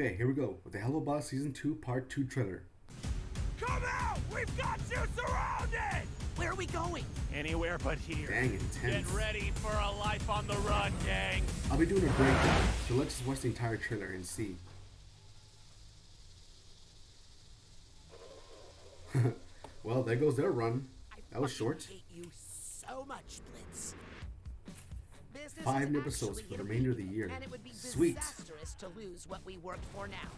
Okay, here we go with the HELLUVA Season 2 Part 2 trailer. Come out! We've got you surrounded! Where are we going? Anywhere but here. Dang, intense. Get ready for a life on the run, gang. I'll be doing a breakdown, so let's just watch the entire trailer and see. Well, there goes their run. That was short. I hate you so much, Blitz. 5 new episodes for the remainder of the year. And it would be Sweet. disastrous to lose what we worked for now.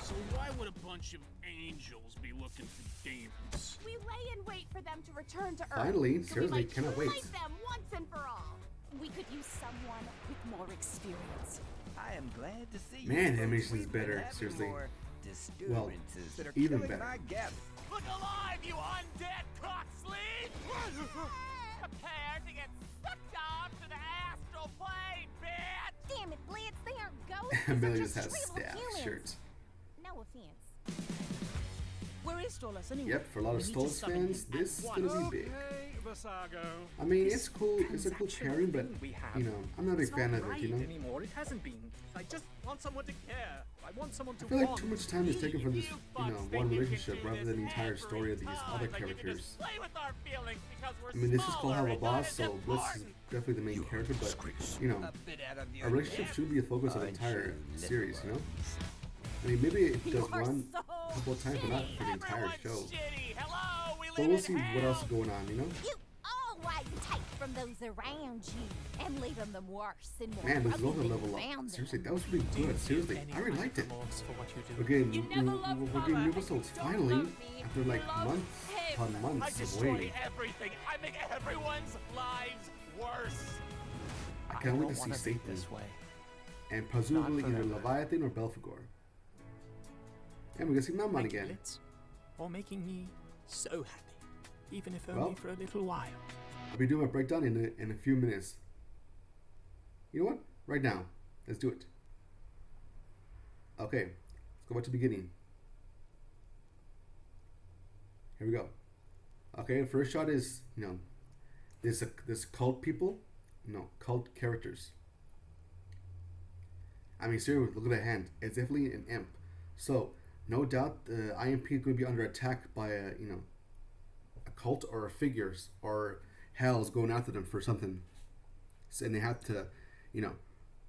So why would a bunch of angels be looking for demons? We lay in wait for them to return to Earth. Finally, so seriously, we might cannot wait. fight them once and for all. We could use someone with more experience. I am glad to see Man, you. animation is We've been better, having seriously. more disturbances that are even killing better. my guests. Look alive, you undead cocksleeve! Prepare to get sucked off to the astral plane, bitch! Damn it, Blitz, they aren't ghosts. Amelia They're just has just staff humans. shirts. No offense. Where is Stolas anyway? Yep, for a lot of We need to Stolas summon fans, him this is at gonna once. be big. Vasago. I mean, it's cool. It's a cool pairing, but we have. you know, I'm not a big It's fan not of it. right You know, anymore. It hasn't been. I just want someone to care. I want someone to I feel like want. too much time is taken from this, You you know, fucks one think you can relationship do rather this than the entire every story of these time, other like you can characters. just play with our feelings because we're I mean, this is called smaller Have a and not Boss, as so Blitz is important. definitely the main character, but you know, A bit out of a your relationship depth. should be the focus of the Aren't entire you, series. You know, little I mean, maybe it You does are run so a couple of times, but not for the entire Everyone's show. shitty. Hello, we But live we'll in see what hell. else is going on. You know, You always take from those around you and leave them worse and more man, this broken Logan than level you up. found Seriously, them. that was really good. Seriously, I really liked it. For what you do. We're getting, You never loved we're getting new Mama, episodes and you don't finally love me. after like You love months him. upon I months of destroy waiting. everything. I make everyone's lives worse. I can't wait to see Satan way. and presumably Not either forever. Leviathan or Belphegor. And we're gonna see Melman Thank you, again. Blitz, for making me so happy, even if Well. only for a little while. I'll be doing my breakdown in a few minutes. You know what? Right now. Let's do it. Okay. Let's go back to the beginning. Here we go. Okay, first shot is, you know, this cult people. No, cult characters. I mean, seriously, look at that hand. It's definitely an imp. So, no doubt the IMP is going to be under attack by a, you know, a cult or figures or hell's going after them for something. So, and they have to, you know,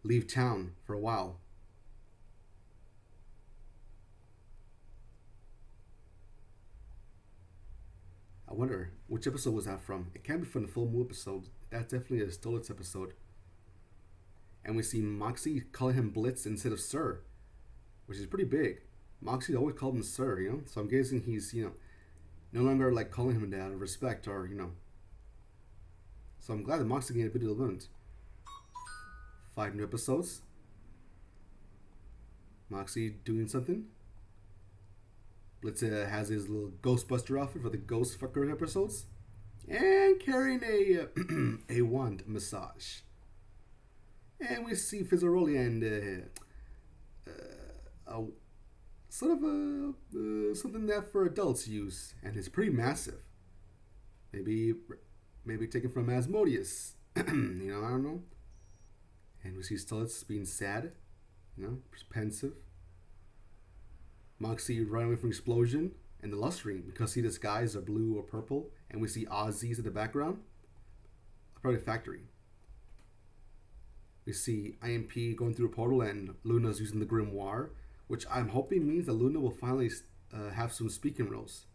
leave town for a while. I wonder which episode was that from. It can't be from the full moon episode. That's definitely a Stolitz episode. And we see Moxie calling him Blitz instead of Sir, which is pretty big. Moxie always called him Sir, you know. So I'm guessing he's, you know, no longer like calling him that out of respect or, you know. So I'm glad that Moxie gained a bit of the wound. 5 new episodes. Moxie doing something. Blitz has his little Ghostbuster outfit for the Ghost Fucker episodes. And carrying a a wand massage. And we see Fizzaroli and sort of something that for adults use, and it's pretty massive. Maybe taken from Asmodeus. You know, I don't know. And we see Stolitz being sad, you know, pensive. Moxie running away from explosion and the lust ring because see the skies are blue or purple, and we see Ozzy's in the background. Probably a factory. We see IMP going through a portal and Luna's using the grimoire, which I'm hoping means that Luna will finally have some speaking roles.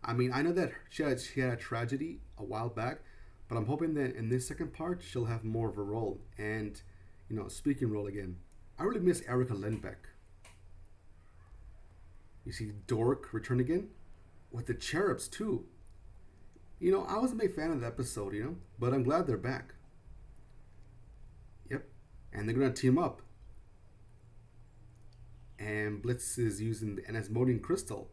I mean, I know that she had a tragedy a while back, but I'm hoping that in this second part she'll have more of a role and, you know, speaking role again. I really miss Erica Lindbeck. You see Dork return again with the cherubs too. You know, I wasn't a big fan of the episode, you know, but I'm glad they're back. Yep, and they're gonna team up. And Blitz is using an Asmodean crystal.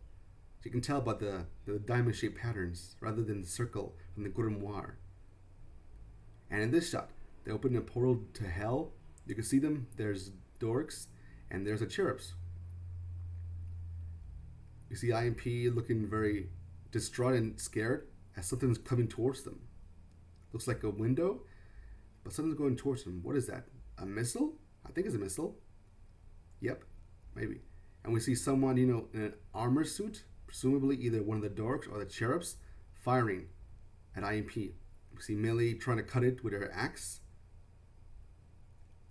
You can tell by the diamond-shaped patterns rather than the circle from the grimoire. And in this shot, they open a portal to hell. You can see them. There's dorks, and there's the cherubs. You see IMP looking very distraught and scared as something's coming towards them. Looks like a window, but something's going towards them. What is that? A missile? I think it's a missile. Yep. maybe. And we see someone, in an armor suit, presumably either one of the dorks or the cherubs, firing at IMP. We see Millie trying to cut it with her axe,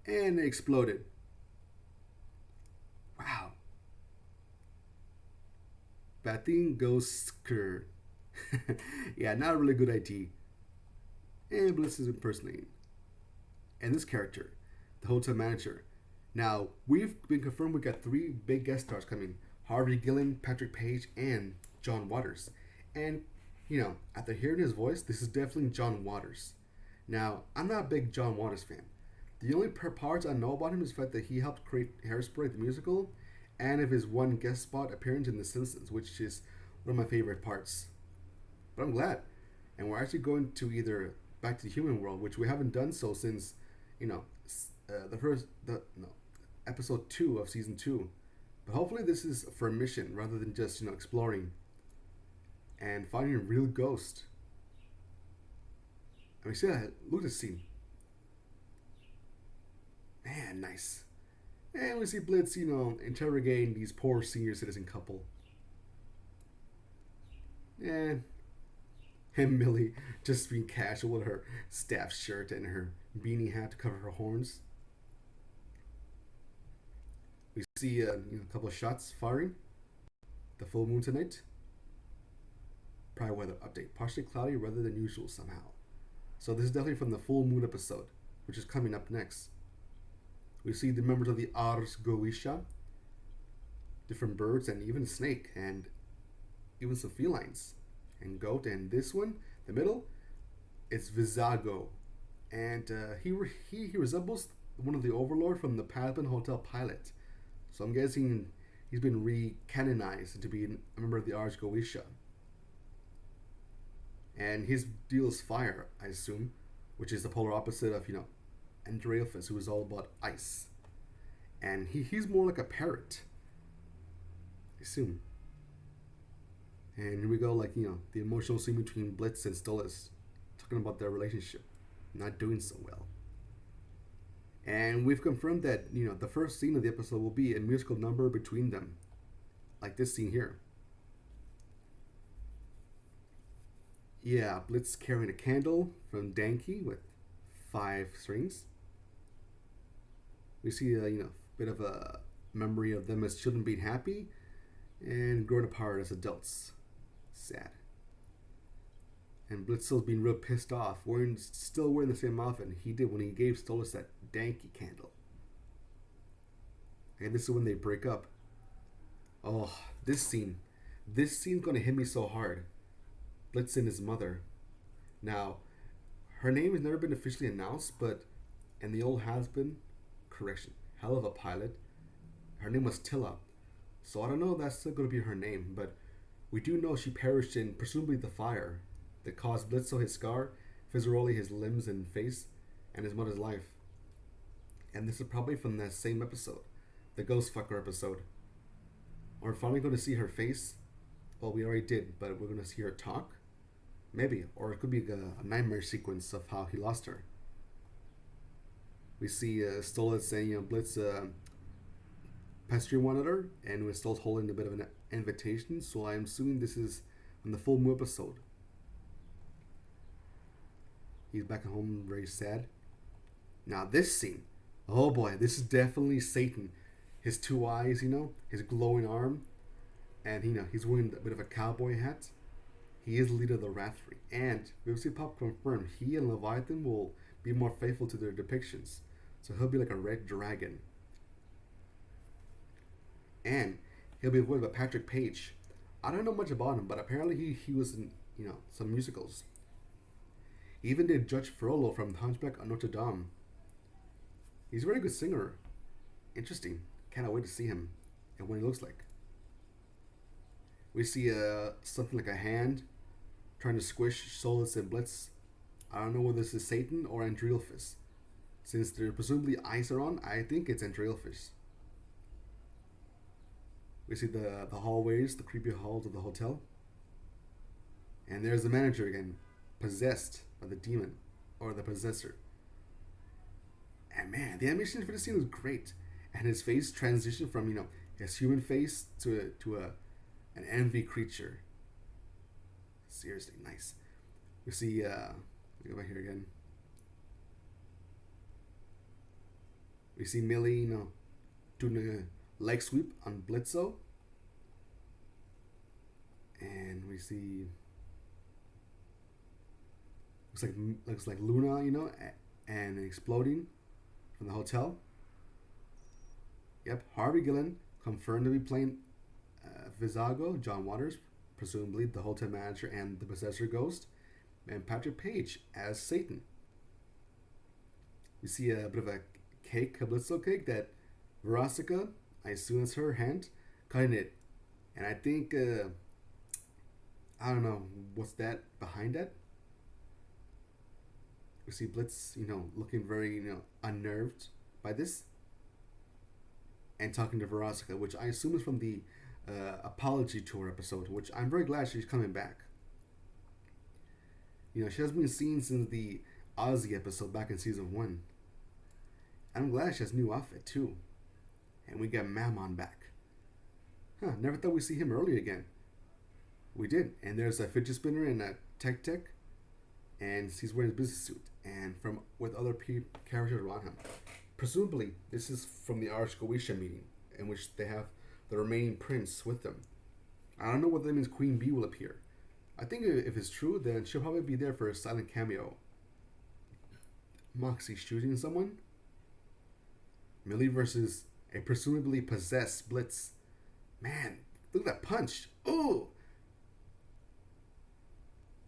and it exploded. Wow. Bad thing goes skirt. Yeah, not a really good idea. And Bliss is impersonating. And this character, the hotel manager. Now, we've been confirmed we got 3 big guest stars coming. Harvey Gillen, Patrick Page, and John Waters. And, after hearing his voice, this is definitely John Waters. Now, I'm not a big John Waters fan. The only parts I know about him is the fact that he helped create Hairspray the musical, and of his one guest spot appearance in The Simpsons, which is one of my favorite parts. But I'm glad. And we're actually going to either back to the human world, which we haven't done so since, episode 2 of season 2. But hopefully this is for a mission rather than just, exploring and finding a real ghost. I mean, see that? Look at this scene. Man, nice. And we see Blitz, interrogating these poor senior citizen couple. And Millie just being casual with her staff shirt and her beanie hat to cover her horns. We see a couple of shots firing. The full moon tonight. Prior weather update. Partially cloudy rather than usual somehow. So this is definitely from the full moon episode, which is coming up next. We see the members of the Ars Goetia, different birds, and even a snake, and even some felines, and goat. And this one, the middle, it's Vizago, and he resembles one of the Overlord from the Paladin Hotel pilot. So I'm guessing he's been re-canonized to be a member of the Ars Goetia. And his deal is fire, I assume, which is the polar opposite of, Andreophis, who is all about ice. And he's more like a parrot, I assume. And here we go, the emotional scene between Blitz and Stolas, talking about their relationship, not doing so well. And we've confirmed that, the first scene of the episode will be a musical number between them, like this scene here. Yeah, Blitz carrying a candle from Danke with 5 strings. We see a bit of a memory of them as children being happy and growing apart as adults. Sad. And Blitz's being real pissed off, still wearing the same outfit he did when he gave Stolas that Danke candle. And this is when they break up. Oh, this scene's gonna hit me so hard. Blitz and his mother. Now, her name has never been officially announced, but in the old has-been, HELLUVA pilot, her name was Tilla. So I don't know if that's still going to be her name, but we do know she perished in presumably the fire that caused Blitzo his scar, Fizzaroli his limbs and face, and his mother's life. And this is probably from that same episode, the Ghost Fucker episode. We're finally going to see her face. Well, we already did, but we're going to see her talk. Maybe, or it could be a nightmare sequence of how he lost her. We see Stolas saying, Blitz pestering one another, and we're still holding a bit of an invitation, so I'm assuming this is on the full moon episode. He's back at home very sad. Now this scene, oh boy, this is definitely Satan. His 2 eyes, his glowing arm, and he's wearing a bit of a cowboy hat. He is the leader of the Wrathfree, and we've seen Pop confirm he and Leviathan will be more faithful to their depictions. So he'll be like a red dragon. And he'll be voiced by Patrick Page. I don't know much about him, but apparently he was in, some musicals. He even did Judge Frollo from Hunchback of Notre Dame. He's a very good singer. Interesting. Cannot wait to see him and what he looks like. We see something like a hand trying to squish Stolas and Blitz. I don't know whether this is Satan or Andreophis. Since they're presumably eyes are on, I think it's Andreophis. We see the hallways, the creepy halls of the hotel. And there's the manager again, possessed by the demon, or the possessor. And man, the animation for this scene was great. And his face transitioned from, his human face to an envy creature. Seriously nice. We see let me go back here again. We see Millie, doing a leg sweep on Blitzo. And we see looks like Luna, and exploding from the hotel. Yep, Harvey Gillen confirmed to be playing Vizago, John Waters, presumably the hotel manager and the possessor ghost, and Patrick Page as Satan. We see a bit of a cake, a Blitzo cake that Verosika, I assume it's her hand, cutting it. And I think, I don't know, what's that behind that? We see Blitz, looking very, unnerved by this. And talking to Verosika, which I assume is from the Apology Tour episode, which I'm very glad she's coming back. She hasn't been seen since the Ozzy episode back in season 1. I'm glad she has a new outfit too. And we got Mammon back. Never thought we'd see him early again. We did. And there's a fidget spinner and a tech, and he's wearing his business suit, and with other characters around him. Presumably, this is from the Arch Goetia meeting, in which they have the remaining prince with them. I don't know whether that means Queen Bee will appear. I think if it's true, then she'll probably be there for a silent cameo. Moxie shooting someone? Millie versus a presumably possessed Blitz. Man, look at that punch. Oh!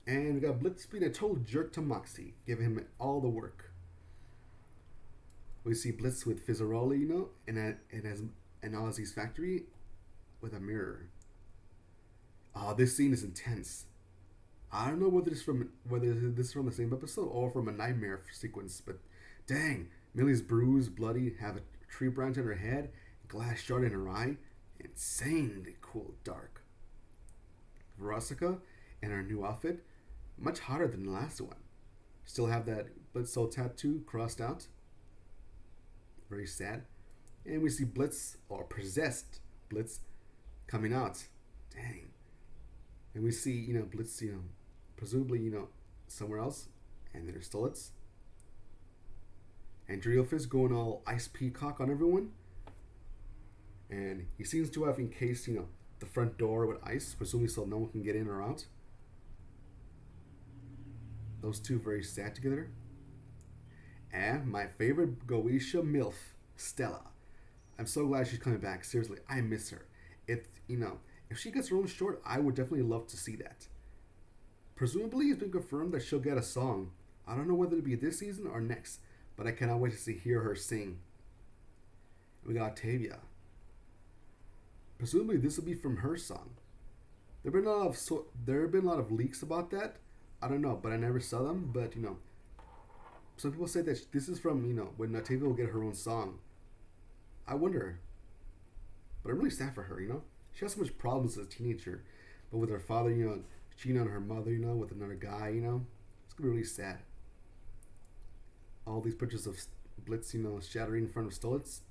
And we got Blitz being a total jerk to Moxie, giving him all the work. We see Blitz with Fizzaroli, and Ozzy's factory with a mirror. Oh, this scene is intense. I don't know whether this is from the same episode or from a nightmare sequence, but dang, Millie's bruised, bloody, have a tree branch on her head, glass shard in her eye. Insanely cool, dark. Verosika and her new outfit, much hotter than the last one. Still have that Blitzo tattoo crossed out. Very sad. And we see Blitz, or possessed Blitz, coming out. Dang. And we see, Blitz, presumably, somewhere else. And there's Stolitz. And Drielfis going all ice peacock on everyone. And he seems to have encased, the front door with ice, presumably so no one can get in or out. Those two very sad together. And my favorite Goetia MILF, Stella. I'm so glad she's coming back. Seriously, I miss her. If she gets her own short, I would definitely love to see that. Presumably, it's been confirmed that she'll get a song. I don't know whether it'll be this season or next, but I cannot wait to hear her sing. We got Octavia. Presumably, this will be from her song. There have been a lot of leaks about that. I don't know, but I never saw them. But some people say that this is from when Octavia will get her own song. I wonder. But I'm really sad for her. She has so much problems as a teenager, but with her father, cheating on her mother, with another guy, it's gonna be really sad. All these pictures of Blitz, shattering in front of Stolitz.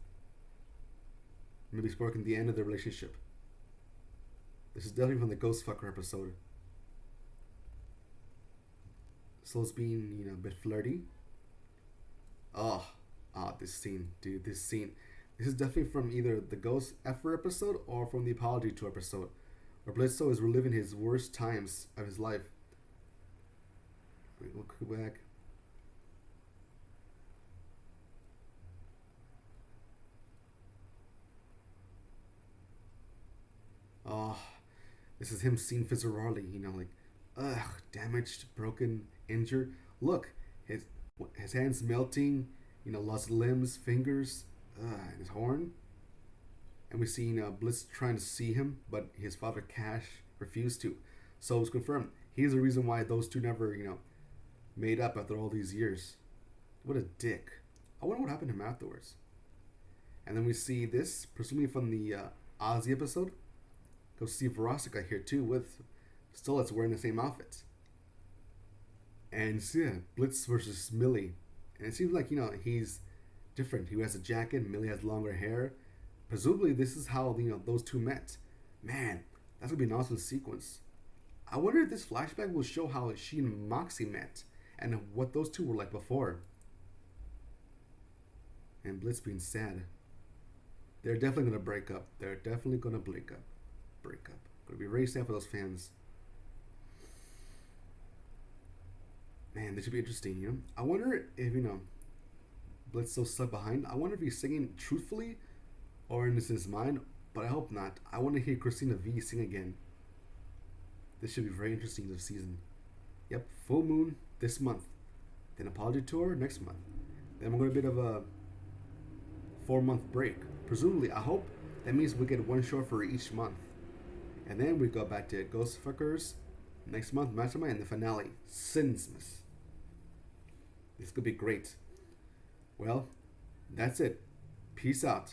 Maybe sparking the end of their relationship. This is definitely from the Ghost Fucker episode. Stolitz being, a bit flirty. This scene, dude, this scene. This is definitely from either the Ghost Effer episode or from the Apology Tour episode, where Blitzo is reliving his worst times of his life. Wait, we'll go back. This is him seeing Fizzaroli, damaged, broken, injured. Look, his hands melting, lost limbs, fingers, and his horn. And we see Blitz trying to see him, but his father Cash refused to. So it's confirmed. He's the reason why those two never, made up after all these years. What a dick. I wonder what happened to him afterwards. And then we see this, presumably from the Ozzy episode. Go see Verosika here too, with Stolitz wearing the same outfit. And Blitz versus Millie. And it seems like, he's different. He has a jacket, Millie has longer hair. Presumably, this is how those two met. Man, that's gonna be an awesome sequence. I wonder if this flashback will show how she and Moxie met and what those two were like before. And Blitz being sad. They're definitely gonna break up. They're definitely gonna break up. Gonna be very sad for those fans. Man, this should be interesting, you know? I wonder if, Blitz so stuck behind. I wonder if he's singing truthfully or in his mind, but I hope not. I want to hear Christina V sing again. This should be very interesting this season. Yep, full moon this month. Then apology tour next month. Then we're going to be a bit of a 4-month break. Presumably, I hope that means we get one show for each month. And then we go back to Ghostfuckers next month, Mastermind, and the finale, Sinsmas. This could be great. Well, that's it. Peace out.